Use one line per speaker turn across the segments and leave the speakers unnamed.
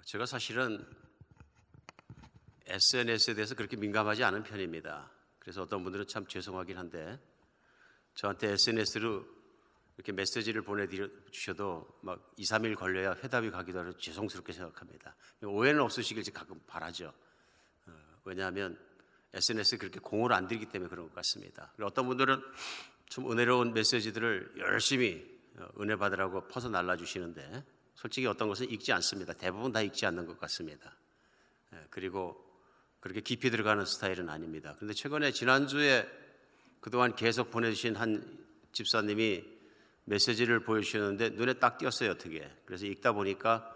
제가 사실은 SNS에 대해서 그렇게 민감하지 않은 편입니다. 그래서 어떤 분들은 참 죄송하긴 한데 저한테 SNS로 이렇게 메시지를 보내주셔도 막 2, 3일 걸려야 회답이 가기도 하고 죄송스럽게 생각합니다. 오해는 없으시길 가끔 바라죠. 왜냐하면 SNS에 그렇게 공을 안 들이기 때문에 그런 것 같습니다. 그리고 어떤 분들은 좀 은혜로운 메시지들을 열심히 은혜 받으라고 퍼서 날라주시는데 솔직히 어떤 것은 읽지 않습니다. 대부분 다 읽지 않는 것 같습니다. 그리고 그렇게 깊이 들어가는 스타일은 아닙니다. 그런데 최근에 지난주에 그동안 계속 보내주신 한 집사님이 메시지를 보여주셨는데 눈에 딱 띄었어요. 어떻게. 그래서 읽다 보니까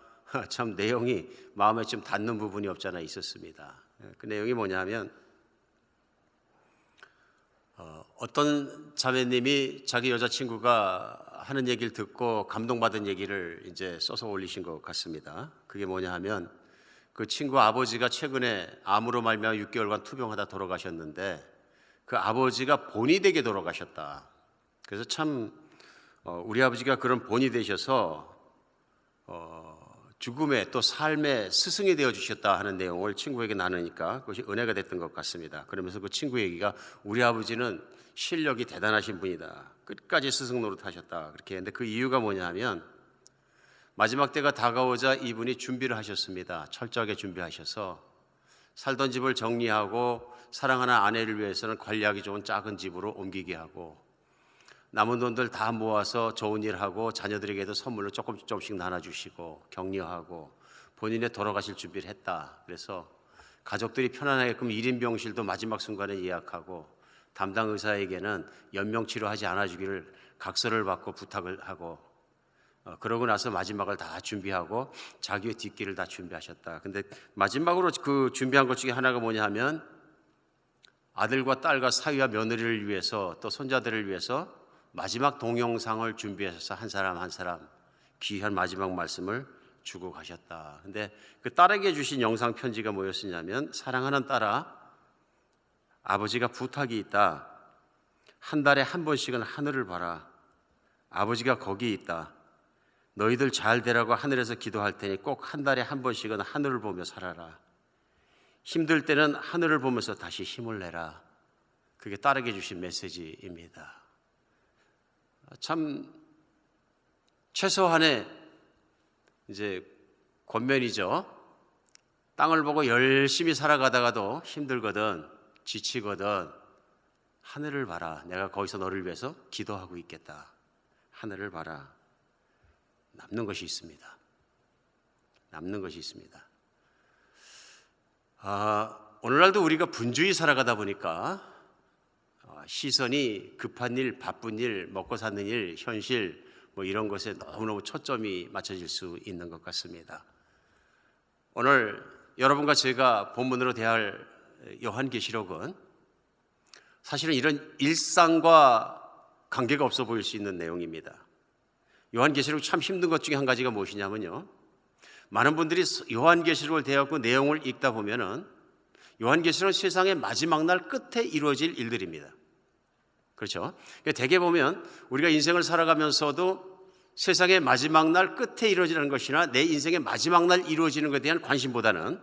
참 내용이 마음에 좀 닿는 부분이 없잖아 있었습니다. 그 내용이 뭐냐면 어떤 자매님이 자기 여자친구가 하는 얘기를 듣고 감동받은 얘기를 이제 써서 올리신 것 같습니다. 그게 뭐냐 하면 그 친구 아버지가 최근에 암으로 말미암아 6개월간 투병하다 돌아가셨는데 그 아버지가 본이 되게 돌아가셨다. 그래서 참 우리 아버지가 그런 본이 되셔서 죽음의 또 삶의 스승이 되어 주셨다 하는 내용을 친구에게 나누니까 그것이 은혜가 됐던 것 같습니다. 그러면서 그 친구 얘기가 우리 아버지는 실력이 대단하신 분이다. 끝까지 스승 노릇하셨다. 그렇게 했는데 그 이유가 뭐냐 하면 마지막 때가 다가오자 이분이 준비를 하셨습니다. 철저하게 준비하셔서 살던 집을 정리하고 사랑하는 아내를 위해서는 관리하기 좋은 작은 집으로 옮기게 하고 남은 돈들 다 모아서 좋은 일 하고 자녀들에게도 선물로 조금씩 나눠주시고 격려하고 본인의 돌아가실 준비를 했다. 그래서 가족들이 편안하게끔 1인 병실도 마지막 순간에 예약하고 담당 의사에게는 연명치료하지 않아주기를 각서를 받고 부탁을 하고 그러고 나서 마지막을 다 준비하고 자기의 뒷길을 다 준비하셨다. 근데 마지막으로 그 준비한 것 중에 하나가 뭐냐 하면 아들과 딸과 사위와 며느리를 위해서 또 손자들을 위해서 마지막 동영상을 준비하셔서 한 사람 한 사람 귀한 마지막 말씀을 주고 가셨다. 근데 그 딸에게 주신 영상 편지가 뭐였냐면 사랑하는 딸아, 아버지가 부탁이 있다. 한 달에 한 번씩은 하늘을 봐라. 아버지가 거기 있다. 너희들 잘 되라고 하늘에서 기도할 테니 꼭 한 달에 한 번씩은 하늘을 보며 살아라. 힘들 때는 하늘을 보면서 다시 힘을 내라. 그게 딸에게 주신 메시지입니다. 참 최소한의 이제 권면이죠. 땅을 보고 열심히 살아가다가도 힘들거든, 지치거든, 하늘을 봐라. 내가 거기서 너를 위해서 기도하고 있겠다. 하늘을 봐라. 남는 것이 있습니다. 남는 것이 있습니다. 오늘날도 우리가 분주히 살아가다 보니까 시선이 급한 일, 바쁜 일, 먹고 사는 일, 현실 뭐 이런 것에 너무너무 초점이 맞춰질 수 있는 것 같습니다. 오늘 여러분과 제가 본문으로 대할 요한계시록은 사실은 이런 일상과 관계가 없어 보일 수 있는 내용입니다. 요한계시록 참 힘든 것 중에 한 가지가 무엇이냐면요, 많은 분들이 요한계시록을 대하고 내용을 읽다 보면은 요한계시록은 세상의 마지막 날 끝에 이루어질 일들입니다. 그렇죠? 대개 보면 우리가 인생을 살아가면서도 세상의 마지막 날 끝에 이루어지는 것이나 내 인생의 마지막 날 이루어지는 것에 대한 관심보다는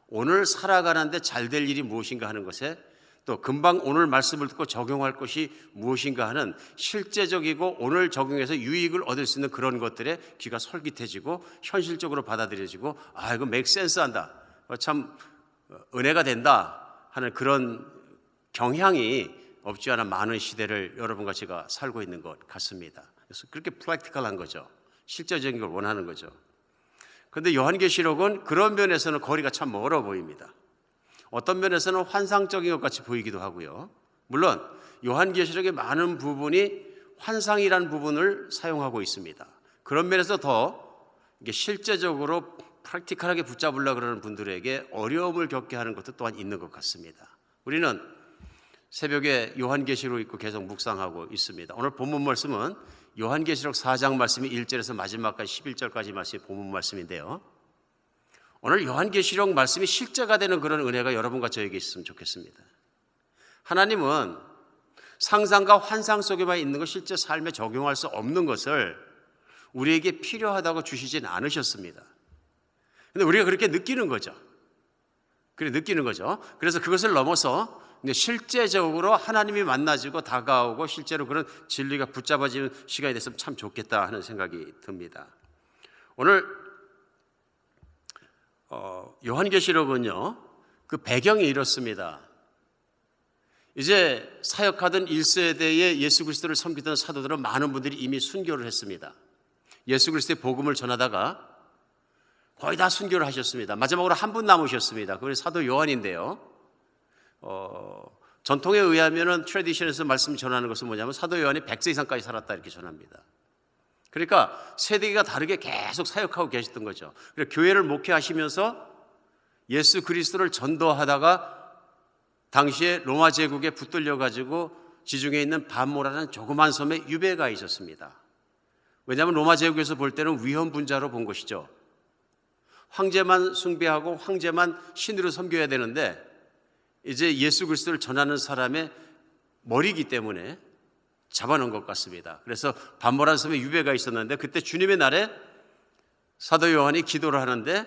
오늘 살아가는데 잘 될 일이 무엇인가 하는 것에 또 금방 오늘 말씀을 듣고 적용할 것이 무엇인가 하는 실제적이고 오늘 적용해서 유익을 얻을 수 있는 그런 것들에 귀가 솔깃해지고 현실적으로 받아들여지고 이거 make sense 한다. 참 은혜가 된다 하는 그런 경향이 없지 않아 많은 시대를 여러분과 제가 살고 있는 것 같습니다. 그래서 그렇게 프랙티컬한 거죠. 실제적인 걸 원하는 거죠. 그런데 요한계시록은 그런 면에서는 거리가 참 멀어 보입니다. 어떤 면에서는 환상적인 것 같이 보이기도 하고요. 물론 요한계시록의 많은 부분이 환상이라는 부분을 사용하고 있습니다. 그런 면에서 더 이게 실제적으로 프랙티컬하게 붙잡으려고 그러는 분들에게 어려움을 겪게 하는 것도 또한 있는 것 같습니다. 우리는 새벽에 요한계시록 읽고 계속 묵상하고 있습니다. 오늘 본문 말씀은 요한계시록 4장 말씀이 1절에서 마지막까지 11절까지 말씀이 본문 말씀인데요. 오늘 요한계시록 말씀이 실제가 되는 그런 은혜가 여러분과 저에게 있으면 좋겠습니다. 하나님은 상상과 환상 속에만 있는 것, 실제 삶에 적용할 수 없는 것을 우리에게 필요하다고 주시진 않으셨습니다. 근데 우리가 그렇게 느끼는 거죠. 그래서 그것을 넘어서 실제적으로 하나님이 만나지고 다가오고 실제로 그런 진리가 붙잡아지는 시간이 됐으면 참 좋겠다 하는 생각이 듭니다. 오늘 요한계시록은요, 그 배경이 이렇습니다. 이제 사역하던 1세대에 예수 그리스도를 섬기던 사도들은 많은 분들이 이미 순교를 했습니다. 예수 그리스도의 복음을 전하다가 거의 다 순교를 하셨습니다. 마지막으로 한 분 남으셨습니다. 그게 사도 요한인데요. 전통에 의하면은 트래디션에서 말씀 전하는 것은 뭐냐면 사도 요한이 100세 이상까지 살았다 이렇게 전합니다. 그러니까 세대가 다르게 계속 사역하고 계셨던 거죠. 그래서 교회를 목회하시면서 예수 그리스도를 전도하다가 당시에 로마 제국에 붙들려 가지고 지중해에 있는 반모라는 조그만 섬에 유배가 있었습니다. 왜냐하면 로마 제국에서 볼 때는 위험 분자로 본 것이죠. 황제만 숭배하고 황제만 신으로 섬겨야 되는데 이제 예수 그리스도를 전하는 사람의 머리이기 때문에 잡아놓은 것 같습니다. 그래서 반모라는 섬에 유배가 있었는데 그때 주님의 날에 사도 요한이 기도를 하는데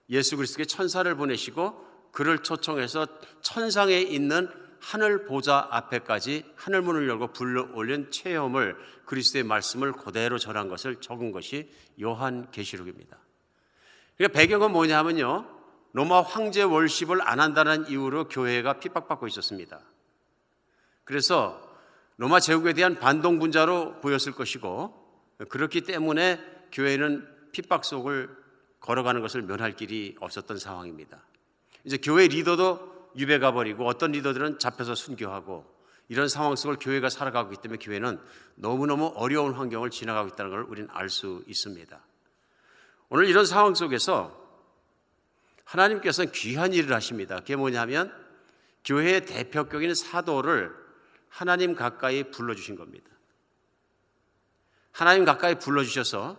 예수 그리스도께 천사를 보내시고 그를 초청해서 천상에 있는 하늘 보좌 앞에까지 하늘문을 열고 불러 올린 체험을 그리스도의 말씀을 그대로 전한 것을 적은 것이 요한계시록입니다. 그러니까 배경은 뭐냐 하면요, 로마 황제 월십을 안 한다는 이유로 교회가 핍박받고 있었습니다. 그래서 로마 제국에 대한 반동분자로 보였을 것이고 그렇기 때문에 교회는 핍박 속을 걸어가는 것을 면할 길이 없었던 상황입니다. 이제 교회 리더도 유배가 버리고 어떤 리더들은 잡혀서 순교하고 이런 상황 속을 교회가 살아가고 있기 때문에 교회는 너무너무 어려운 환경을 지나가고 있다는 걸 우리는 알 수 있습니다. 오늘 이런 상황 속에서 하나님께서는 귀한 일을 하십니다. 그게 뭐냐면 교회의 대표격인 사도를 하나님 가까이 불러주신 겁니다. 하나님 가까이 불러주셔서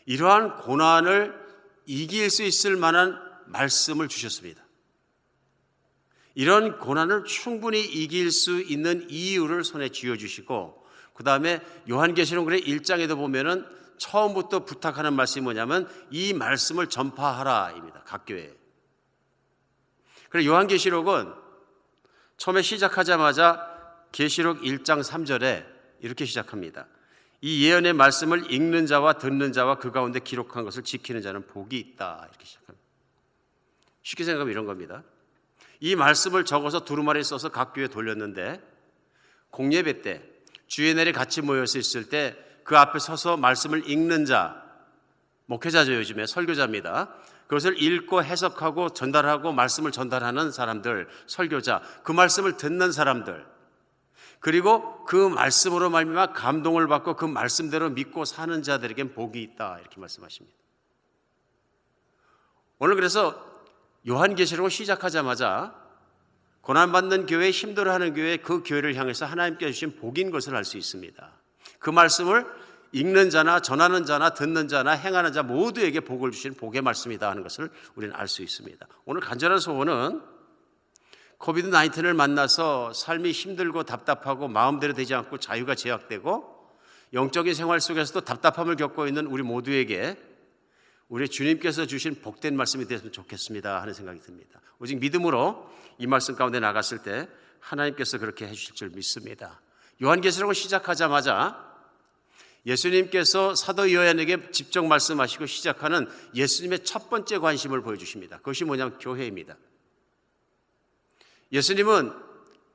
이러한 고난을 이길 수 있을 만한 말씀을 주셨습니다. 이런 고난을 충분히 이길 수 있는 이유를 손에 쥐어주시고 그 다음에 요한계시록의 1장에도 보면은 처음부터 부탁하는 말씀이 뭐냐면 이 말씀을 전파하라입니다. 각 교회에. 그래서 요한계시록은 처음에 시작하자마자 계시록 1장 3절에 이렇게 시작합니다. 이 예언의 말씀을 읽는 자와 듣는 자와 그 가운데 기록한 것을 지키는 자는 복이 있다. 이렇게 시작합니다. 쉽게 생각하면 이런 겁니다. 이 말씀을 적어서 두루마리에 써서 각 교회에 돌렸는데 공예배 때 주의 날에 같이 모여서 있을 때 그 앞에 서서 말씀을 읽는 자, 목회자죠, 요즘에 설교자입니다. 그것을 읽고 해석하고 전달하고 말씀을 전달하는 사람들, 설교자, 그 말씀을 듣는 사람들, 그리고 그 말씀으로 말미암아 감동을 받고 그 말씀대로 믿고 사는 자들에겐 복이 있다, 이렇게 말씀하십니다. 오늘 그래서 요한계시록을 시작하자마자 고난받는 교회, 힘들어하는 교회, 그 교회를 향해서 하나님께서 주신 복인 것을 알 수 있습니다. 그 말씀을 읽는 자나 전하는 자나 듣는 자나 행하는 자 모두에게 복을 주신 복의 말씀이다 하는 것을 우리는 알 수 있습니다. 오늘 간절한 소원은 코비드 19을 만나서 삶이 힘들고 답답하고 마음대로 되지 않고 자유가 제약되고 영적인 생활 속에서도 답답함을 겪고 있는 우리 모두에게 우리 주님께서 주신 복된 말씀이 되었으면 좋겠습니다 하는 생각이 듭니다. 오직 믿음으로 이 말씀 가운데 나갔을 때 하나님께서 그렇게 해주실 줄 믿습니다. 요한계시록을 시작하자마자 예수님께서 사도 요한에게 직접 말씀하시고 시작하는 예수님의 첫 번째 관심을 보여주십니다. 그것이 뭐냐면 교회입니다. 예수님은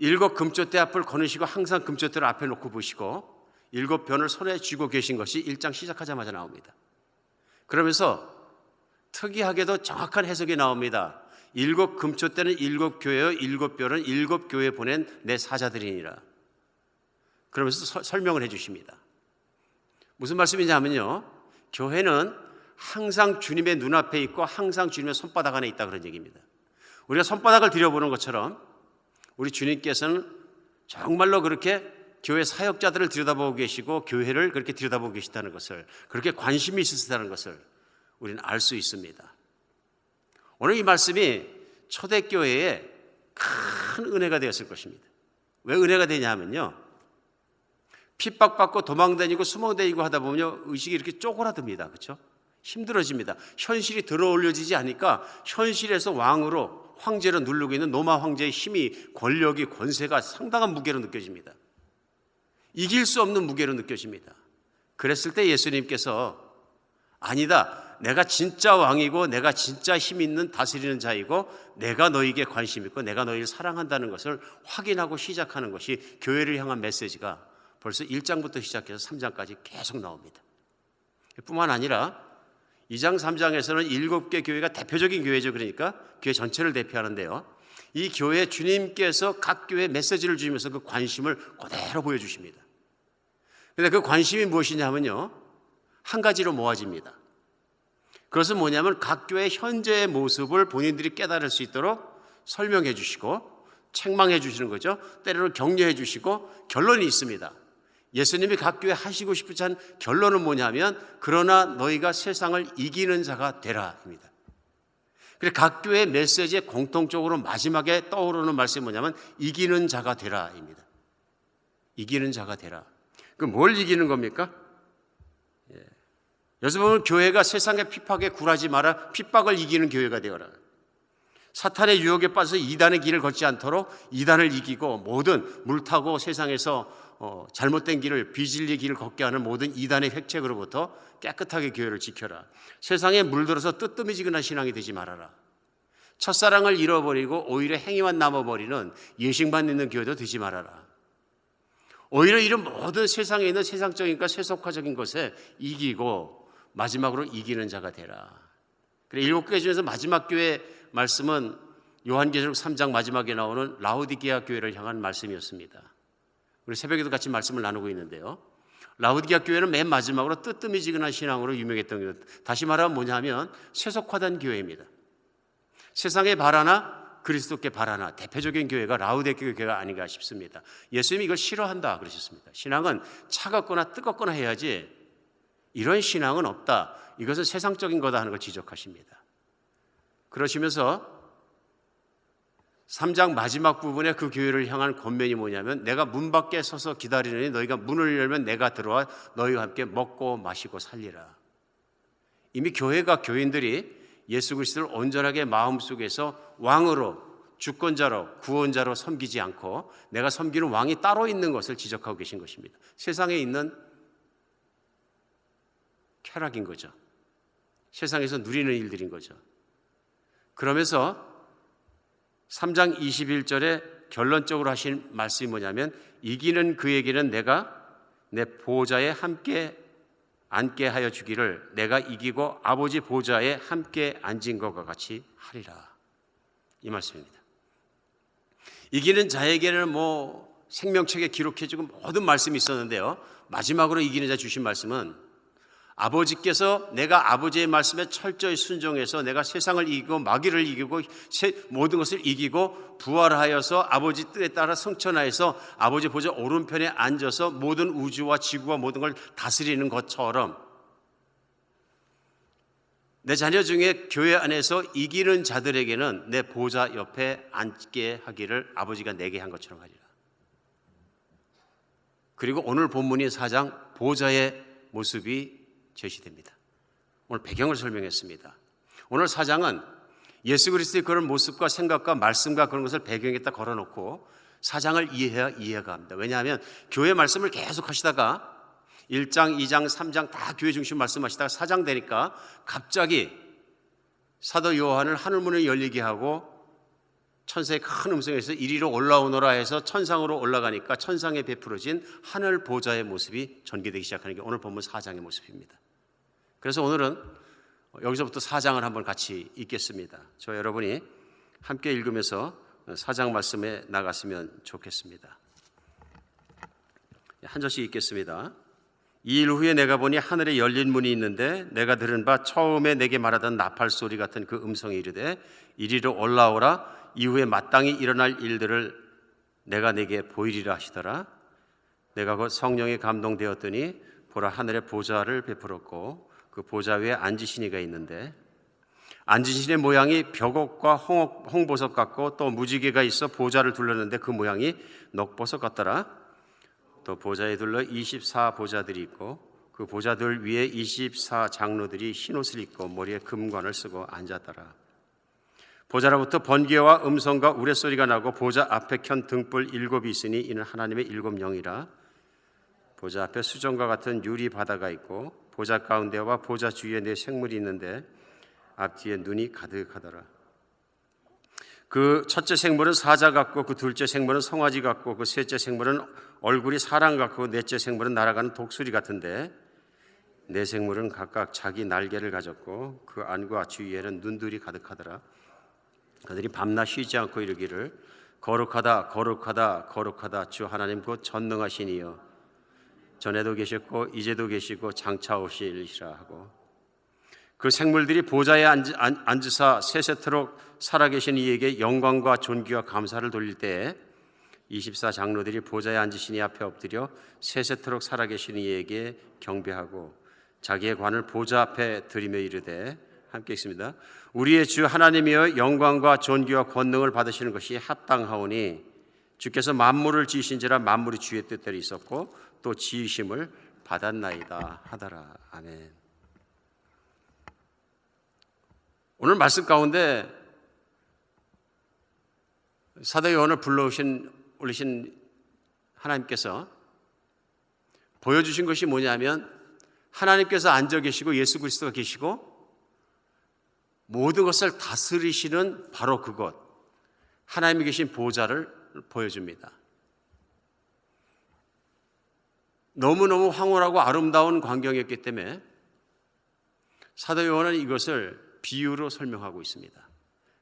7 금조대 앞을 거느시고 항상 금조대를 앞에 놓고 보시고 7 변을 손에 쥐고 계신 것이 1장 시작하자마자 나옵니다. 그러면서 특이하게도 정확한 해석이 나옵니다. 7 금초대는 7 교회요 7 별은 7 교회에 보낸 내 사자들이니라. 그러면서 설명을 해 주십니다. 무슨 말씀이냐면요, 교회는 항상 주님의 눈앞에 있고 항상 주님의 손바닥 안에 있다 그런 얘기입니다. 우리가 손바닥을 들여보는 것처럼 우리 주님께서는 정말로 그렇게 교회 사역자들을 들여다보고 계시고 교회를 그렇게 들여다보고 계시다는 것을, 그렇게 관심이 있으시다는 것을 우리는 알 수 있습니다. 오늘 이 말씀이 초대교회에 큰 은혜가 되었을 것입니다. 왜 은혜가 되냐 하면요, 핍박받고 도망다니고 수모다니고 하다 보면 의식이 이렇게 쪼그라듭니다. 그렇죠? 힘들어집니다. 현실이 들어올려지지 않으니까 현실에서 왕으로 황제로 누르고 있는 로마 황제의 힘이, 권력이, 권세가 상당한 무게로 느껴집니다. 이길 수 없는 무게로 느껴집니다. 그랬을 때 예수님께서 아니다, 내가 진짜 왕이고 내가 진짜 힘 있는 다스리는 자이고 내가 너에게 관심 있고 내가 너희를 사랑한다는 것을 확인하고 시작하는 것이 교회를 향한 메시지가 벌써 1장부터 시작해서 3장까지 계속 나옵니다. 뿐만 아니라 2장 3장에서는 7개 교회가 대표적인 교회죠. 그러니까 교회 전체를 대표하는데요, 이 교회 주님께서 각 교회에 메시지를 주시면서 그 관심을 그대로 보여주십니다. 그런데 그 관심이 무엇이냐면요, 한 가지로 모아집니다. 그것은 뭐냐면 각 교회의 현재의 모습을 본인들이 깨달을 수 있도록 설명해 주시고 책망해 주시는 거죠. 때로는 격려해 주시고 결론이 있습니다. 예수님이 각 교회 하시고 싶으신 결론은 뭐냐면 그러나 너희가 세상을 이기는 자가 되라입니다. 그래서 각 교회의 메시지에 공통적으로 마지막에 떠오르는 말씀이 뭐냐면 이기는 자가 되라입니다. 이기는 자가 되라. 그 뭘 이기는 겁니까? 여기서 보면 교회가 세상의 핍박에 굴하지 마라, 핍박을 이기는 교회가 되어라. 사탄의 유혹에 빠져서 이단의 길을 걷지 않도록 이단을 이기고 모든 물타고 세상에서 잘못된 길을, 비진리의 길을 걷게 하는 모든 이단의 획책으로부터 깨끗하게 교회를 지켜라. 세상에 물들어서 뜨뜨미지근한 신앙이 되지 말아라. 첫사랑을 잃어버리고 오히려 행위만 남아버리는 예식만 있는 교회도 되지 말아라. 오히려 이런 모든 세상에 있는 세상적인과 세속화적인 것에 이기고 마지막으로 이기는 자가 되라. 그래, 7개 중에서 마지막 교회 말씀은 요한계시록 3장 마지막에 나오는 라오디게아 교회를 향한 말씀이었습니다. 우리 새벽에도 같이 말씀을 나누고 있는데요, 라오디게아 교회는 맨 마지막으로 뜨뜨미지근한 신앙으로 유명했던 교회, 다시 말하면 뭐냐면 세속화된 교회입니다. 세상에 바라나 그리스도께 바라나 대표적인 교회가 라오디게아 교회가 아닌가 싶습니다. 예수님이 이걸 싫어한다 그러셨습니다. 신앙은 차갑거나 뜨겁거나 해야지 이런 신앙은 없다, 이것은 세상적인 거다 하는 걸 지적하십니다. 그러시면서 3장 마지막 부분에 그 교회를 향한 권면이 뭐냐면 내가 문 밖에 서서 기다리느니 너희가 문을 열면 내가 들어와 너희와 함께 먹고 마시고 살리라. 이미 교회가, 교인들이 예수 그리스도를 온전하게 마음속에서 왕으로, 주권자로, 구원자로 섬기지 않고 내가 섬기는 왕이 따로 있는 것을 지적하고 계신 것입니다. 세상에 있는 쾌락인 거죠. 세상에서 누리는 일들인 거죠. 그러면서 3장 21절에 결론적으로 하신 말씀이 뭐냐면 이기는 그에게는 내가 내 보좌에 함께 앉게 하여 주기를 내가 이기고 아버지 보좌에 함께 앉은 것과 같이 하리라. 이 말씀입니다. 이기는 자에게는 생명책에 기록해주고 모든 말씀이 있었는데요, 마지막으로 이기는 자 주신 말씀은 아버지께서 내가 아버지의 말씀에 철저히 순종해서 내가 세상을 이기고 마귀를 이기고 모든 것을 이기고 부활하여서 아버지 뜻에 따라 승천하여서 아버지 보좌 오른편에 앉아서 모든 우주와 지구와 모든 걸 다스리는 것처럼 내 자녀 중에 교회 안에서 이기는 자들에게는 내 보좌 옆에 앉게 하기를 아버지가 내게 한 것처럼 하리라. 그리고 오늘 본문이 4장 보좌의 모습이 제시됩니다. 오늘 배경을 설명했습니다. 오늘 4장은 예수 그리스도의 그런 모습과 생각과 말씀과 그런 것을 배경에다 걸어놓고 4장을 이해해야 이해가 합니다. 왜냐하면 교회 말씀을 계속 하시다가 1장, 2장, 3장 다 교회 중심 말씀하시다가 4장 되니까 갑자기 사도 요한을 하늘문을 열리게 하고 천사의 큰 음성에서 이리로 올라오너라 해서 천상으로 올라가니까 천상에 베풀어진 하늘 보좌의 모습이 전개되기 시작하는 게 오늘 본문 4장의 모습입니다. 그래서 오늘은 여기서부터 4장을 한번 같이 읽겠습니다. 저 여러분이 함께 읽으면서 4장 말씀에 나갔으면 좋겠습니다. 한 절씩 읽겠습니다. 이 일 후에 내가 보니 하늘에 열린 문이 있는데 내가 들은 바 처음에 내게 말하던 나팔 소리 같은 그 음성이 이르되 이리로 올라오라. 이후에 마땅히 일어날 일들을 내가 내게 보이리라 하시더라. 내가 곧 성령에 감동되었더니 보라 하늘에 보좌를 베풀었고 그 보좌 위에 앉으신 이가 있는데 앉으신 이의 모양이 벽옥과 홍보석 같고 또 무지개가 있어 보좌를 둘렀는데 그 모양이 녹보석 같더라. 또 보좌에 둘러 24 보좌들이 있고 그 보좌들 위에 24 장로들이 흰옷을 입고 머리에 금관을 쓰고 앉았더라. 보좌로부터 번개와 음성과 우레소리가 나고 보좌 앞에 켠 등불 7이 있으니 이는 하나님의 7 영이라. 보좌 앞에 수정과 같은 유리 바다가 있고 보좌 가운데와 보좌 주위에 4 생물이 있는데 앞뒤에 눈이 가득하더라. 그 첫째 생물은 사자 같고 그 둘째 생물은 송아지 같고 그 셋째 생물은 얼굴이 사람 같고 넷째 생물은 날아가는 독수리 같은데 4 생물은 각각 자기 날개를 가졌고 그 안과 주위에는 눈들이 가득하더라. 그들이 밤낮 쉬지 않고 이르기를 거룩하다 거룩하다 거룩하다 주 하나님 곧 전능하신 이여 전에도 계셨고 이제도 계시고 장차 오시리라 하고 그 생물들이 보좌에 앉으사 세세토록 살아계신 이에게 영광과 존귀와 감사를 돌릴 때에 24 장로들이 보좌에 앉으신 이 앞에 엎드려 세세토록 살아계신 이에게 경배하고 자기의 관을 보좌 앞에 들이며 이르되 함께 읽습니다. 우리의 주 하나님이여 영광과 존귀와 권능을 받으시는 것이 합당하오니 주께서 만물을 지으신지라 만물이 주의 뜻대로 있었고 또 지으심을 받았나이다 하더라. 아멘. 오늘 말씀 가운데 사도 요한을 올리신 하나님께서 보여주신 것이 뭐냐면 하나님께서 앉아 계시고 예수 그리스도가 계시고 모든 것을 다스리시는 바로 그곳 하나님이 계신 보좌를 보여줍니다. 너무너무 황홀하고 아름다운 광경이었기 때문에 사도 요한은 이것을 비유로 설명하고 있습니다.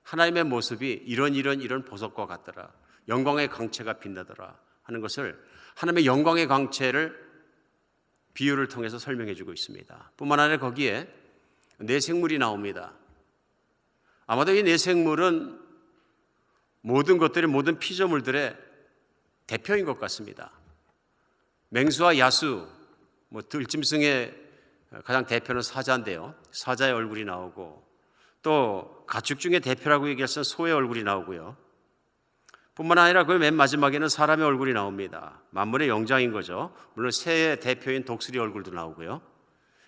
하나님의 모습이 이런 보석과 같더라. 영광의 광채가 빛나더라 하는 것을 하나님의 영광의 광채를 비유를 통해서 설명해 주고 있습니다. 뿐만 아니라 거기에 4 생물이 나옵니다. 아마도 이 4 생물은 모든 것들이 모든 피조물들의 대표인 것 같습니다. 맹수와 야수, 들짐승의 가장 대표는 사자인데요. 사자의 얼굴이 나오고 또 가축 중에 대표라고 얘기할 수 있는 소의 얼굴이 나오고요. 뿐만 아니라 그 맨 마지막에는 사람의 얼굴이 나옵니다. 만물의 영장인 거죠. 물론 새의 대표인 독수리 얼굴도 나오고요.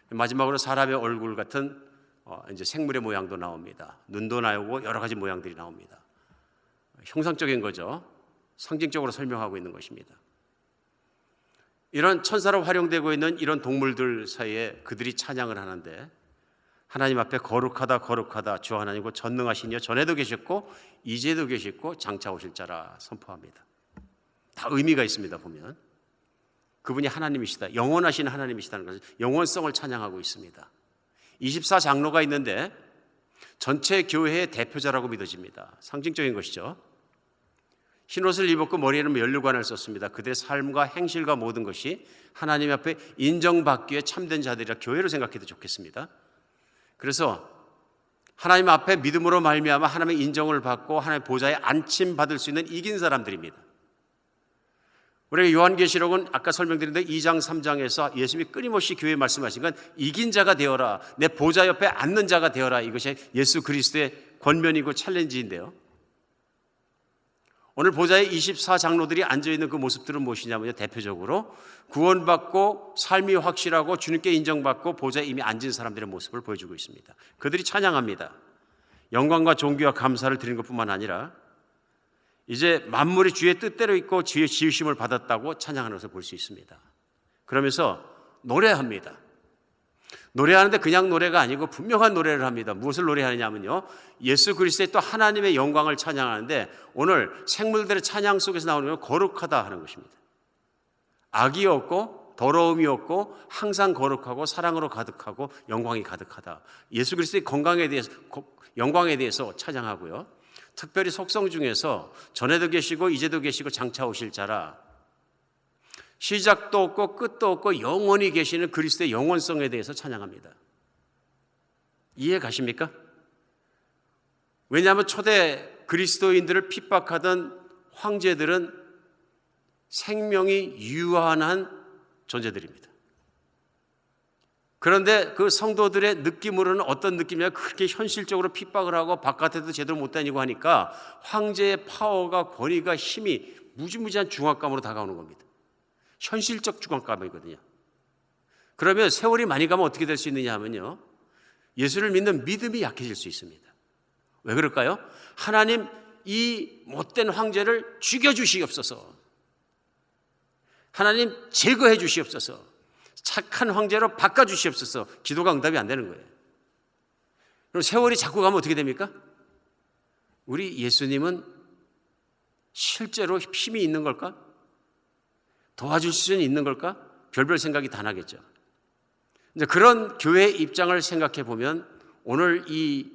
마지막으로 사람의 얼굴 같은 이제 생물의 모양도 나옵니다. 눈도 나오고 여러 가지 모양들이 나옵니다. 형상적인 거죠. 상징적으로 설명하고 있는 것입니다. 이런 천사로 활용되고 있는 이런 동물들 사이에 그들이 찬양을 하는데 하나님 앞에 거룩하다 거룩하다 주 하나님 곧 전능하신 이여 전에도 계셨고 이제도 계시고 장차 오실 자라 선포합니다. 다 의미가 있습니다. 보면 그분이 하나님이시다, 영원하신 하나님이시다는 것을 영원성을 찬양하고 있습니다. 24 장로가 있는데 전체 교회의 대표자라고 믿어집니다. 상징적인 것이죠. 흰옷을 입었고 머리에는 면류관을 썼습니다. 그들의 삶과 행실과 모든 것이 하나님 앞에 인정받기에 참된 자들이라 교회로 생각해도 좋겠습니다. 그래서 하나님 앞에 믿음으로 말미암아 하나님의 인정을 받고 하나님의 보좌에 안침받을 수 있는 이긴 사람들입니다. 우리가 요한계시록은 아까 설명드린 대로 2장 3장에서 예수님이 끊임없이 교회에 말씀하신 건 이긴 자가 되어라, 내 보좌 옆에 앉는 자가 되어라, 이것이 예수 그리스도의 권면이고 챌린지인데요. 오늘 보좌에 24 장로들이 앉아있는 그 모습들은 무엇이냐면요, 대표적으로 구원받고 삶이 확실하고 주님께 인정받고 보좌에 이미 앉은 사람들의 모습을 보여주고 있습니다. 그들이 찬양합니다. 영광과 존귀와 감사를 드리는 것뿐만 아니라 이제 만물이 주의 뜻대로 있고 주의 지으심을 받았다고 찬양하는 것을 볼 수 있습니다. 그러면서 노래합니다. 노래하는데 그냥 노래가 아니고 분명한 노래를 합니다. 무엇을 노래하느냐면요, 예수 그리스도의 또 하나님의 영광을 찬양하는데 오늘 생물들의 찬양 속에서 나오는 건 거룩하다 하는 것입니다. 악이 없고 더러움이 없고 항상 거룩하고 사랑으로 가득하고 영광이 가득하다. 예수 그리스도의 영광에 대해서 찬양하고요. 특별히 속성 중에서 전에도 계시고 이제도 계시고 장차 오실 자라, 시작도 없고 끝도 없고 영원히 계시는 그리스도의 영원성에 대해서 찬양합니다. 이해 가십니까? 왜냐하면 초대 그리스도인들을 핍박하던 황제들은 생명이 유한한 존재들입니다. 그런데 그 성도들의 느낌으로는 어떤 느낌이냐, 그렇게 현실적으로 핍박을 하고 바깥에도 제대로 못 다니고 하니까 황제의 파워가, 권위가, 힘이 무지무지한 중압감으로 다가오는 겁니다. 현실적 중압감이거든요. 그러면 세월이 많이 가면 어떻게 될 수 있느냐 하면요, 예수를 믿는 믿음이 약해질 수 있습니다. 왜 그럴까요? 하나님, 이 못된 황제를 죽여주시옵소서. 하나님, 제거해 주시옵소서. 착한 황제로 바꿔주시옵소서. 기도가 응답이 안 되는 거예요. 그럼 세월이 자꾸 가면 어떻게 됩니까? 우리 예수님은 실제로 힘이 있는 걸까? 도와줄 수는 있는 걸까? 별별 생각이 다 나겠죠. 이제 그런 교회의 입장을 생각해 보면 오늘 이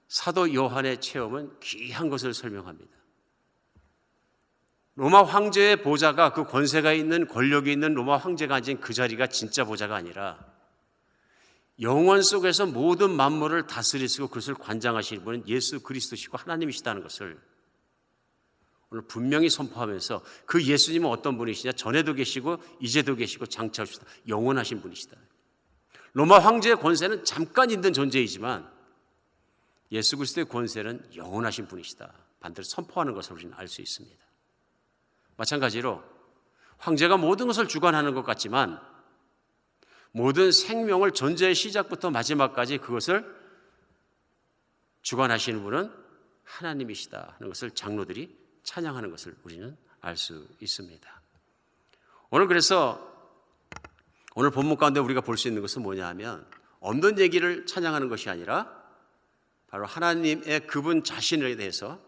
사도 요한의 체험은 귀한 것을 설명합니다. 로마 황제의 보좌가, 그 권세가 있는, 권력이 있는 로마 황제가 앉은 그 자리가 진짜 보좌가 아니라 영원 속에서 모든 만물을 다스리시고 그것을 관장하시는 분은 예수 그리스도시고 하나님이시다는 것을 오늘 분명히 선포하면서, 그 예수님은 어떤 분이시냐? 전에도 계시고 이제도 계시고 장차 오시다 영원하신 분이시다. 로마 황제의 권세는 잠깐 있는 존재이지만 예수 그리스도의 권세는 영원하신 분이시다. 반드시 선포하는 것을 우리는 알 수 있습니다. 마찬가지로 황제가 모든 것을 주관하는 것 같지만 모든 생명을 존재의 시작부터 마지막까지 그것을 주관하시는 분은 하나님이시다 하는 것을 장로들이 찬양하는 것을 우리는 알 수 있습니다. 그래서 오늘 본문 가운데 우리가 볼 수 있는 것은 뭐냐 하면, 없는 얘기를 찬양하는 것이 아니라 바로 하나님의 그분 자신에 대해서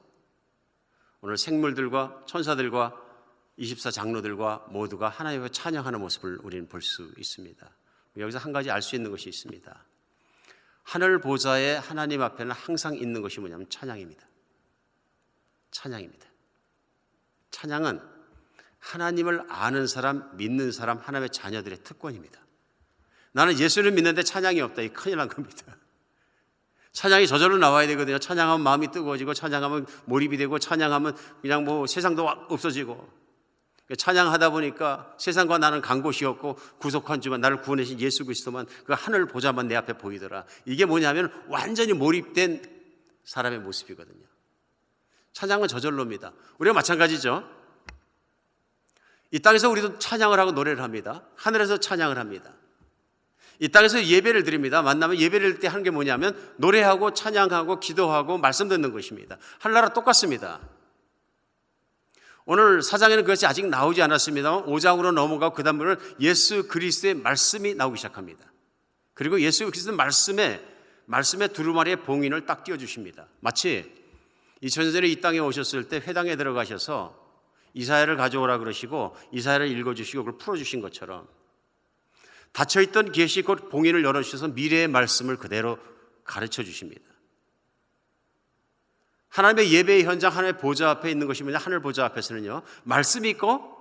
오늘 생물들과 천사들과 24 장로들과 모두가 하나님을 찬양하는 모습을 우리는 볼 수 있습니다. 여기서 한 가지 알 수 있는 것이 있습니다. 하늘 보좌에 하나님 앞에는 항상 있는 것이 뭐냐면 찬양입니다. 찬양입니다. 찬양은 하나님을 아는 사람, 믿는 사람, 하나님의 자녀들의 특권입니다. 나는 예수를 믿는데 찬양이 없다. 이 큰일 난 겁니다. 찬양이 저절로 나와야 되거든요. 찬양하면 마음이 뜨거워지고, 찬양하면 몰입이 되고, 찬양하면 그냥 뭐 세상도 없어지고. 찬양하다 보니까 세상과 나는 간 곳이 없고 구속한 주만, 나를 구원하신 예수 그리스도만, 그 하늘 보좌만 내 앞에 보이더라. 이게 뭐냐면 완전히 몰입된 사람의 모습이거든요. 찬양은 저절로입니다. 우리가 마찬가지죠. 이 땅에서 우리도 찬양을 하고 노래를 합니다. 하늘에서 찬양을 합니다. 이 땅에서 예배를 드립니다. 만나면 예배를 드릴 때 하는 게 뭐냐면 노래하고 찬양하고 기도하고 말씀 듣는 것입니다. 하늘나라 똑같습니다. 오늘 4장에는 그것이 아직 나오지 않았습니다만 5장으로 넘어가고 그 다음에는 예수 그리스도의 말씀이 나오기 시작합니다. 그리고 예수 그리스도의 말씀의 두루마리의 봉인을 딱 띄워주십니다. 마치 2000년 전에 이 땅에 오셨을 때 회당에 들어가셔서 이사야를 가져오라 그러시고 이사야를 읽어주시고 그걸 풀어주신 것처럼 닫혀있던 계시 곧 봉인을 열어주셔서 미래의 말씀을 그대로 가르쳐 주십니다. 하나님의 예배의 현장, 하나님의 보좌 앞에 있는 것이 뭐냐? 하늘 보좌 앞에서는요, 말씀이 있고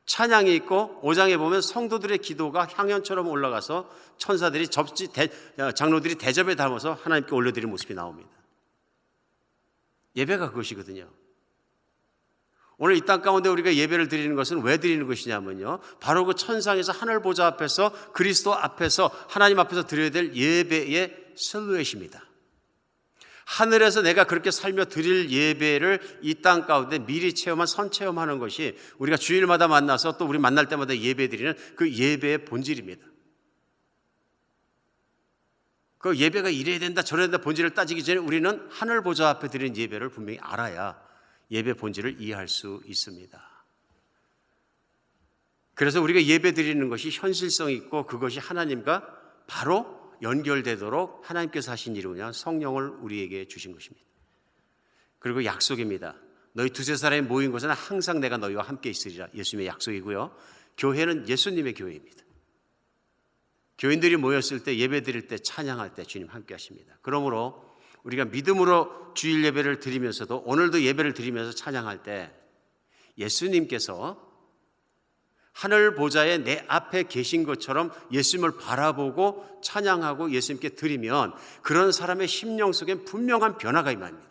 찬양이 있고 5장에 보면 성도들의 기도가 향연처럼 올라가서 천사들이 장로들이 대접에 담아서 하나님께 올려드리는 모습이 나옵니다. 예배가 그것이거든요. 오늘 이 땅 가운데 우리가 예배를 드리는 것은 왜 드리는 것이냐면요, 바로 그 천상에서 하늘 보좌 앞에서 그리스도 앞에서 하나님 앞에서 드려야 될 예배의 실루엣입니다. 하늘에서 내가 그렇게 살며 드릴 예배를 이 땅 가운데 미리 체험한 선체험하는 것이 우리가 주일마다 만나서 또 우리 만날 때마다 예배 드리는 그 예배의 본질입니다. 그 예배가 이래야 된다 저래야 된다 본질을 따지기 전에 우리는 하늘 보좌 앞에 드리는 예배를 분명히 알아야 예배 본질을 이해할 수 있습니다. 그래서 우리가 예배 드리는 것이 현실성 있고 그것이 하나님과 바로 연결되도록 하나님께서 하신 일이냐, 성령을 우리에게 주신 것입니다. 그리고 약속입니다. 너희 두세 사람이 모인 곳에는 항상 내가 너희와 함께 있으리라. 예수님의 약속이고요. 교회는 예수님의 교회입니다. 교인들이 모였을 때, 예배 드릴 때, 찬양할 때 주님 함께 하십니다. 그러므로 우리가 믿음으로 주일 예배를 드리면서도 오늘도 예배를 드리면서 찬양할 때 예수님께서 하늘 보좌에 내 앞에 계신 것처럼 예수님을 바라보고 찬양하고 예수님께 드리면 그런 사람의 심령 속엔 분명한 변화가 임합니다.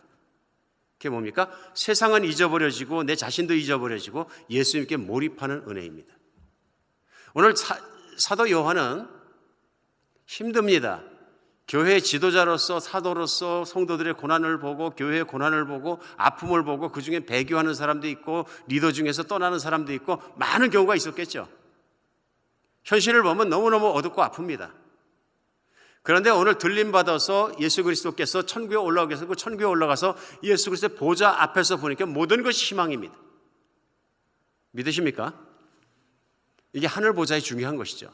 그게 뭡니까? 세상은 잊어버려지고 내 자신도 잊어버려지고 예수님께 몰입하는 은혜입니다. 오늘 사도 요한은 힘듭니다. 교회 지도자로서 사도로서 성도들의 고난을 보고 교회의 고난을 보고 아픔을 보고 그중에 배교하는 사람도 있고 리더 중에서 떠나는 사람도 있고 많은 경우가 있었겠죠. 현실을 보면 너무너무 어둡고 아픕니다. 그런데 오늘 들림받아서 예수 그리스도께서 천국에 올라오게 해서 그 천국에 올라가서 예수 그리스도의 보좌 앞에서 보니까 모든 것이 희망입니다. 믿으십니까? 이게 하늘 보좌의 중요한 것이죠.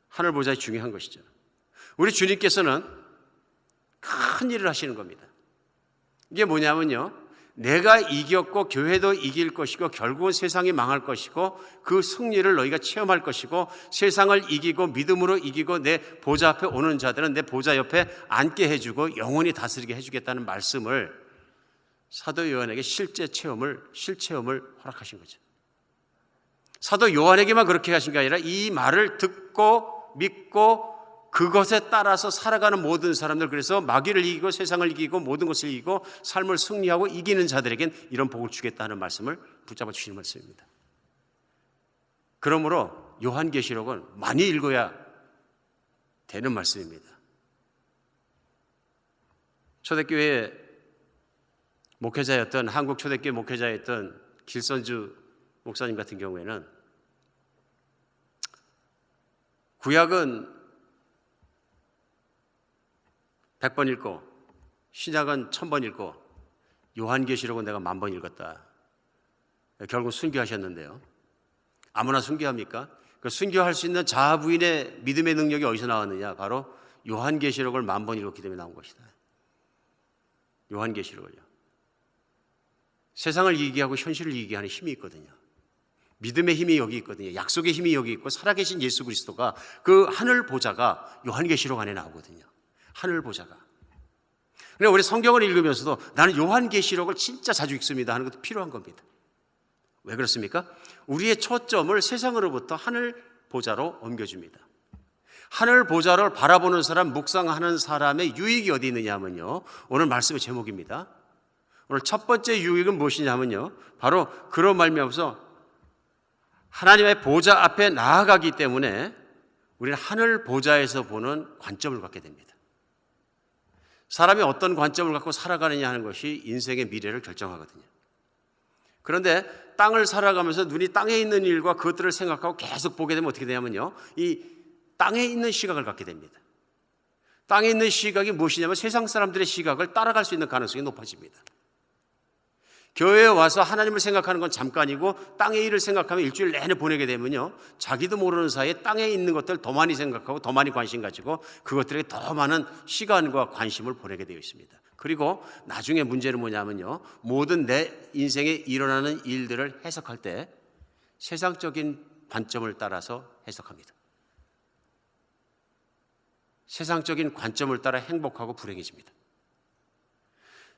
하늘 보좌의 중요한 것이죠. 우리 주님께서는 큰 일을 하시는 겁니다. 이게 뭐냐면요, 내가 이겼고 교회도 이길 것이고 결국은 세상이 망할 것이고 그 승리를 너희가 체험할 것이고 세상을 이기고 믿음으로 이기고 내 보좌 앞에 오는 자들은 내 보좌 옆에 앉게 해주고 영원히 다스리게 해주겠다는 말씀을 사도 요한에게 실체험을 허락하신 거죠. 사도 요한에게만 그렇게 하신 게 아니라 이 말을 듣고 믿고 그것에 따라서 살아가는 모든 사람들, 그래서 마귀를 이기고 세상을 이기고 모든 것을 이기고 삶을 승리하고 이기는 자들에겐 이런 복을 주겠다는 말씀을 붙잡아 주시는 말씀입니다. 그러므로 요한계시록은 많이 읽어야 되는 말씀입니다. 초대교회 목회자였던, 한국 초대교회 목회자였던 길선주 목사님 같은 경우에는 구약은 100번 읽고 신약은 1000번 읽고 요한계시록은 내가 10,000번 읽었다. 결국 순교하셨는데요. 아무나 순교합니까? 그 순교할 수 있는 자아 부인의 믿음의 능력이 어디서 나왔느냐? 바로 요한계시록을 10,000번 읽었기 때문에 나온 것이다. 요한계시록을요. 세상을 이기게 하고 현실을 이기게 하는 힘이 있거든요. 믿음의 힘이 여기 있거든요. 약속의 힘이 여기 있고 살아계신 예수 그리스도가 그 하늘 보좌가 요한계시록 안에 나오거든요. 하늘 보좌가. 그러니까 우리 성경을 읽으면서도 나는 요한계시록을 진짜 자주 읽습니다 하는 것도 필요한 겁니다. 왜 그렇습니까? 우리의 초점을 세상으로부터 하늘 보좌로 옮겨줍니다. 하늘 보좌를 바라보는 사람, 묵상하는 사람의 유익이 어디 있느냐 하면요, 오늘 말씀의 제목입니다. 오늘 첫 번째 유익은 무엇이냐 하면요, 바로 그런 말미암아서 하나님의 보좌 앞에 나아가기 때문에 우리는 하늘 보좌에서 보는 관점을 갖게 됩니다. 사람이 어떤 관점을 갖고 살아가느냐 하는 것이 인생의 미래를 결정하거든요. 그런데 땅을 살아가면서 눈이 땅에 있는 일과 그것들을 생각하고 계속 보게 되면 어떻게 되냐면요, 이 땅에 있는 시각을 갖게 됩니다. 땅에 있는 시각이 무엇이냐면 세상 사람들의 시각을 따라갈 수 있는 가능성이 높아집니다. 교회에 와서 하나님을 생각하는 건 잠깐이고 땅의 일을 생각하면 일주일 내내 보내게 되면요, 자기도 모르는 사이에 땅에 있는 것들 더 많이 생각하고 더 많이 관심 가지고 그것들에게 더 많은 시간과 관심을 보내게 되어 있습니다. 그리고 나중에 문제는 뭐냐면요, 모든 내 인생에 일어나는 일들을 해석할 때 세상적인 관점을 따라서 해석합니다. 세상적인 관점을 따라 행복하고 불행해집니다.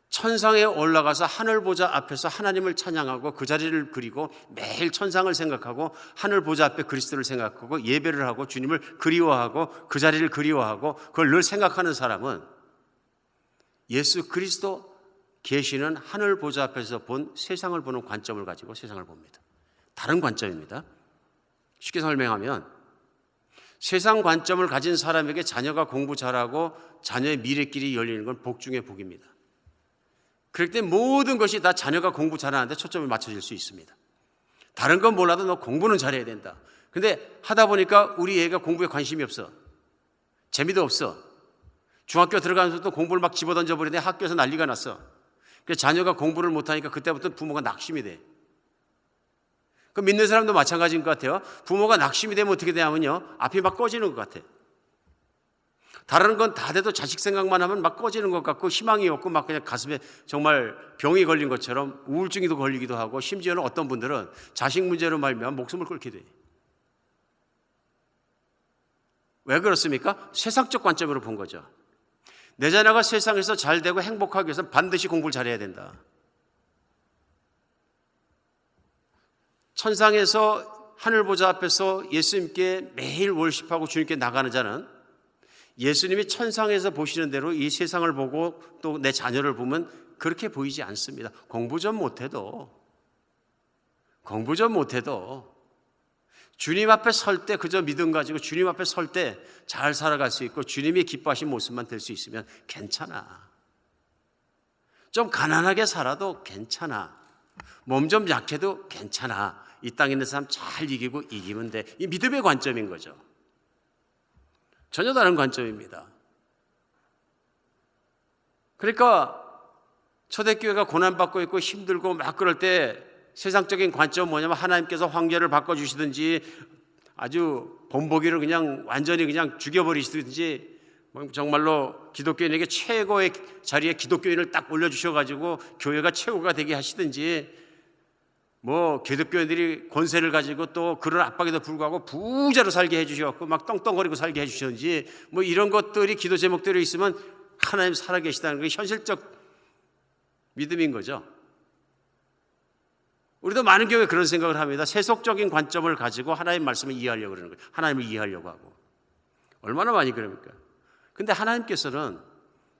천상에 올라가서 하늘 보좌 앞에서 하나님을 찬양하고 그 자리를 그리고 매일 천상을 생각하고 하늘 보좌 앞에 그리스도를 생각하고 예배를 하고 주님을 그리워하고 그 자리를 그리워하고 그걸 늘 생각하는 사람은 예수 그리스도 계시는 하늘 보좌 앞에서 본 세상을 보는 관점을 가지고 세상을 봅니다. 다른 관점입니다. 쉽게 설명하면 세상 관점을 가진 사람에게 자녀가 공부 잘하고 자녀의 미래길이 열리는 건 복 중의 복입니다. 그럴 때 모든 것이 다 자녀가 공부 잘하는데 초점을 맞춰질 수 있습니다. 다른 건 몰라도 너 공부는 잘해야 된다. 근데 하다 보니까 우리 애가 공부에 관심이 없어. 재미도 없어. 중학교 들어가면서도 공부를 막 집어던져 버리는데 학교에서 난리가 났어. 그래서 자녀가 공부를 못하니까 그때부터 부모가 낙심이 돼. 그 믿는 사람도 마찬가지인 것 같아요. 부모가 낙심이 되면 어떻게 되냐면요, 앞이 막 꺼지는 것 같아. 다른 건 다 돼도 자식 생각만 하면 막 꺼지는 것 같고 희망이 없고 막 그냥 가슴에 정말 병이 걸린 것처럼 우울증이도 걸리기도 하고 심지어는 어떤 분들은 자식 문제로 말미암아 목숨을 끊게 돼. 왜 그렇습니까? 세상적 관점으로 본 거죠. 내 자녀가 세상에서 잘 되고 행복하기 위해서는 반드시 공부를 잘해야 된다. 천상에서 하늘 보좌 앞에서 예수님께 매일 월십하고 주님께 나가는 자는 예수님이 천상에서 보시는 대로 이 세상을 보고 또 내 자녀를 보면 그렇게 보이지 않습니다. 공부 좀 못해도 주님 앞에 설 때 그저 믿음 가지고 주님 앞에 설 때 잘 살아갈 수 있고 주님이 기뻐하신 모습만 될 수 있으면 괜찮아. 좀 가난하게 살아도 괜찮아. 몸 좀 약해도 괜찮아. 이 땅에 있는 사람 잘 이기고 이기면 돼. 이 믿음의 관점인 거죠. 전혀 다른 관점입니다. 그러니까 초대교회가 고난받고 있고 힘들고 막 그럴 때 세상적인 관점은 뭐냐면 하나님께서 황제를 바꿔주시든지 아주 본보기를 그냥 완전히 그냥 죽여버리시든지 정말로 기독교인에게 최고의 자리에 기독교인을 딱 올려주셔가지고 교회가 최고가 되게 하시든지 뭐 기독교인들이 권세를 가지고 또 그런 압박에도 불구하고 부자로 살게 해주셔갖고 막 떵떵거리고 살게 해주시든지 뭐 이런 것들이 기도 제목대로 있으면 하나님 살아계시다는 게 현실적 믿음인 거죠. 우리도 많은 경우에 그런 생각을 합니다. 세속적인 관점을 가지고 하나님 말씀을 이해하려고 그러는 거예요. 하나님을 이해하려고 하고. 얼마나 많이 그럽니까? 근데 하나님께서는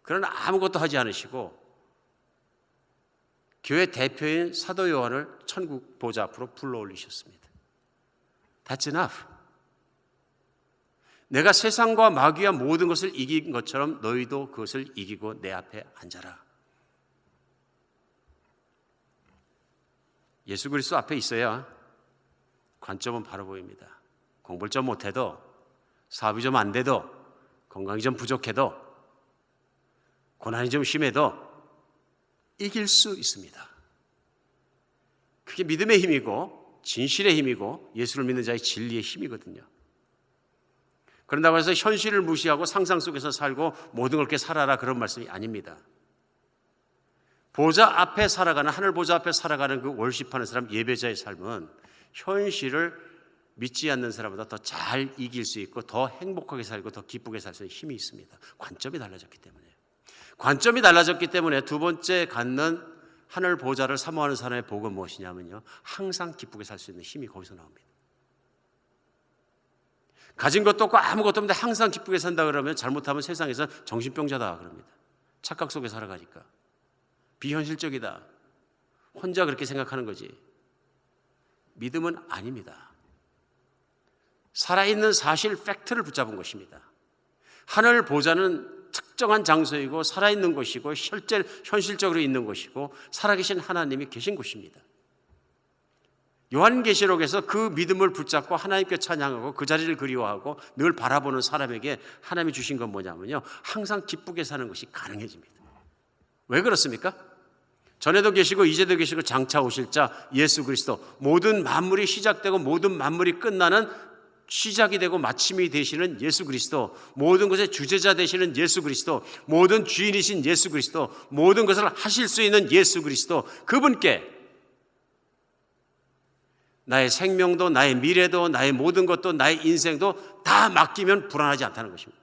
그런 아무것도 하지 않으시고 교회 대표인 사도 요한을 천국 보좌 앞으로 불러올리셨습니다. That's enough. 내가 세상과 마귀와 모든 것을 이긴 것처럼 너희도 그것을 이기고 내 앞에 앉아라. 예수 그리스도 앞에 있어야 관점은 바로 보입니다. 공부를 좀 못해도, 사업이 좀 안 돼도, 건강이 좀 부족해도, 고난이 좀 심해도 이길 수 있습니다. 그게 믿음의 힘이고 진실의 힘이고 예수를 믿는 자의 진리의 힘이거든요. 그런다고 해서 현실을 무시하고 상상 속에서 살고 모든 걸 이렇게 살아라 그런 말씀이 아닙니다. 보좌 앞에 살아가는, 하늘 보좌 앞에 살아가는 그 월십하는 사람, 예배자의 삶은 현실을 믿지 않는 사람보다 더 잘 이길 수 있고 더 행복하게 살고 더 기쁘게 살 수 있는 힘이 있습니다. 관점이 달라졌기 때문에. 관점이 달라졌기 때문에 두 번째 갖는 하늘 보좌를 사모하는 사람의 복은 무엇이냐면요, 항상 기쁘게 살 수 있는 힘이 거기서 나옵니다. 가진 것도 없고 아무것도 없는데 항상 기쁘게 산다 그러면 잘못하면 세상에서 정신병자다 그럽니다. 착각 속에 살아가니까. 비현실적이다. 혼자 그렇게 생각하는 거지. 믿음은 아닙니다. 살아있는 사실, 팩트를 붙잡은 것입니다. 하늘 보좌는 특정한 장소이고 살아있는 곳이고 현실적으로 있는 곳이고 살아계신 하나님이 계신 곳입니다. 요한계시록에서 그 믿음을 붙잡고 하나님께 찬양하고 그 자리를 그리워하고 늘 바라보는 사람에게 하나님이 주신 건 뭐냐면요, 항상 기쁘게 사는 것이 가능해집니다. 왜 그렇습니까? 전에도 계시고 이제도 계시고 장차 오실 자 예수 그리스도, 모든 만물이 시작되고 모든 만물이 끝나는 시작이 되고 마침이 되시는 예수 그리스도, 모든 것의 주제자 되시는 예수 그리스도, 모든 주인이신 예수 그리스도, 모든 것을 하실 수 있는 예수 그리스도, 그분께 나의 생명도 나의 미래도 나의 모든 것도 나의 인생도 다 맡기면 불안하지 않다는 것입니다.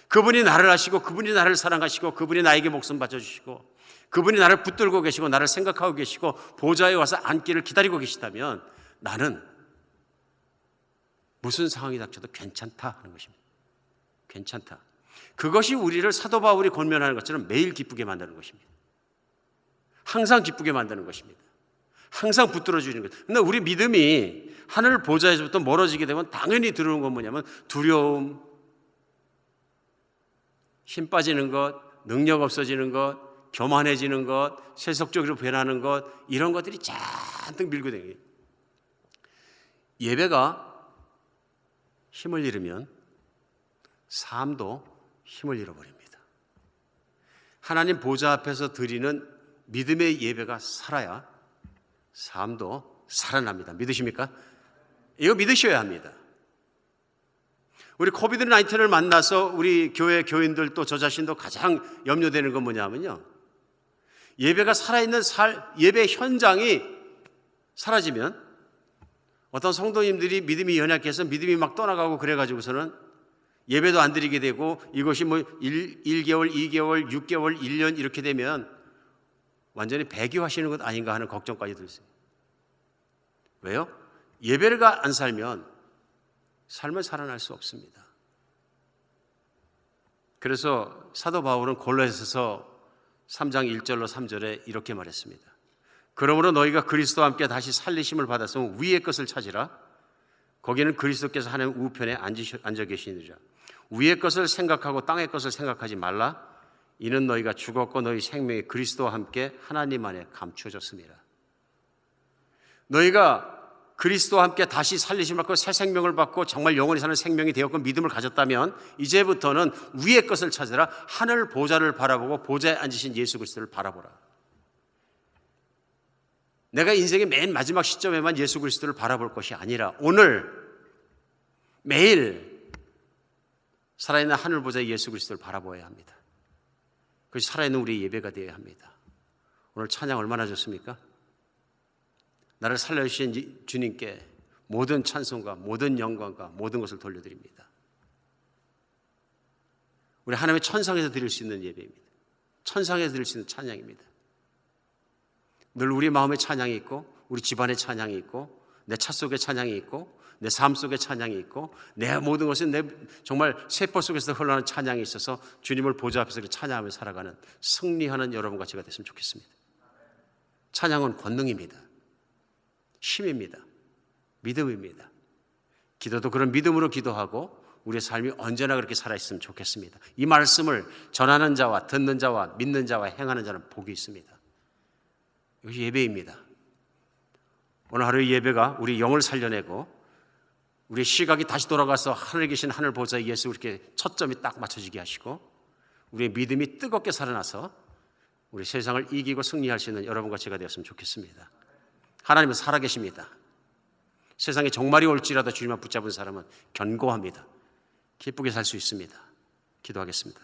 그분이 나를 아시고 그분이 나를 사랑하시고 그분이 나에게 목숨 바쳐주시고 그분이 나를 붙들고 계시고 나를 생각하고 계시고 보좌에 와서 앉기를 기다리고 계시다면 나는 무슨 상황이 닥쳐도 괜찮다 하는 것입니다. 괜찮다. 그것이 우리를 사도 바울이 권면하는 것처럼 매일 기쁘게 만드는 것입니다. 항상 기쁘게 만드는 것입니다. 항상 붙들어주는 것. 그런데 우리 믿음이 하늘 보좌에서부터 멀어지게 되면 당연히 들어오는 건 뭐냐면 두려움, 힘 빠지는 것, 능력 없어지는 것, 교만해지는 것, 세속적으로 변하는 것, 이런 것들이 잔뜩 밀고 다니는 거예요. 예배가 힘을 잃으면 삶도 힘을 잃어버립니다. 하나님 보좌 앞에서 드리는 믿음의 예배가 살아야 삶도 살아납니다. 믿으십니까? 이거 믿으셔야 합니다. 우리 코비드-19를 만나서 우리 교회 교인들 또 저 자신도 가장 염려되는 건 뭐냐면요, 예배가 살아있는 예배 현장이 사라지면 어떤 성도님들이 믿음이 연약해서 믿음이 막 떠나가고 그래가지고서는 예배도 안 드리게 되고 이것이 뭐 1개월, 2개월, 6개월, 1년 이렇게 되면 완전히 배교하시는 것 아닌가 하는 걱정까지 들었어요. 왜요? 예배를 안 살면 삶을 살아날 수 없습니다. 그래서 사도 바울은 골로새서 3장 1절로 3절에 이렇게 말했습니다. 그러므로 너희가 그리스도와 함께 다시 살리심을 받았으면 위의 것을 찾으라. 거기는 그리스도께서 하나님 우편에 앉아 계시느니라. 위의 것을 생각하고 땅의 것을 생각하지 말라. 이는 너희가 죽었고 너희 생명이 그리스도와 함께 하나님 안에 감추어졌습니다. 너희가 그리스도와 함께 다시 살리심을 받고 새 생명을 받고 정말 영원히 사는 생명이 되었고 믿음을 가졌다면 이제부터는 위의 것을 찾으라. 하늘 보좌를 바라보고 보좌에 앉으신 예수 그리스도를 바라보라. 내가 인생의 맨 마지막 시점에만 예수 그리스도를 바라볼 것이 아니라 오늘 매일 살아있는 하늘 보좌의 예수 그리스도를 바라보아야 합니다. 그것이 살아있는 우리의 예배가 되어야 합니다. 오늘 찬양 얼마나 좋습니까? 나를 살려주신 주님께 모든 찬송과 모든 영광과 모든 것을 돌려드립니다. 우리 하나님의 천상에서 드릴 수 있는 예배입니다. 천상에서 드릴 수 있는 찬양입니다. 늘 우리 마음에 찬양이 있고 우리 집안에 찬양이 있고 내 차 속에 찬양이 있고 내 삶 속에 찬양이 있고 내 모든 것은 내 정말 세포 속에서 흘러나는 찬양이 있어서 주님을 보좌 앞에서 찬양하며 살아가는 승리하는 여러분과 제가 됐으면 좋겠습니다. 찬양은 권능입니다. 힘입니다. 믿음입니다. 기도도 그런 믿음으로 기도하고 우리의 삶이 언제나 그렇게 살아있으면 좋겠습니다. 이 말씀을 전하는 자와 듣는 자와 믿는 자와 행하는 자는 복이 있습니다. 이것이 예배입니다. 오늘 하루의 예배가 우리 영을 살려내고 우리의 시각이 다시 돌아가서 하늘에 계신 하늘 보좌에 예수 이렇게 초점이 딱 맞춰지게 하시고 우리의 믿음이 뜨겁게 살아나서 우리 세상을 이기고 승리할 수 있는 여러분과 제가 되었으면 좋겠습니다. 하나님은 살아계십니다. 세상에 종말이 올지라도 주님만 붙잡은 사람은 견고합니다. 기쁘게 살 수 있습니다. 기도하겠습니다.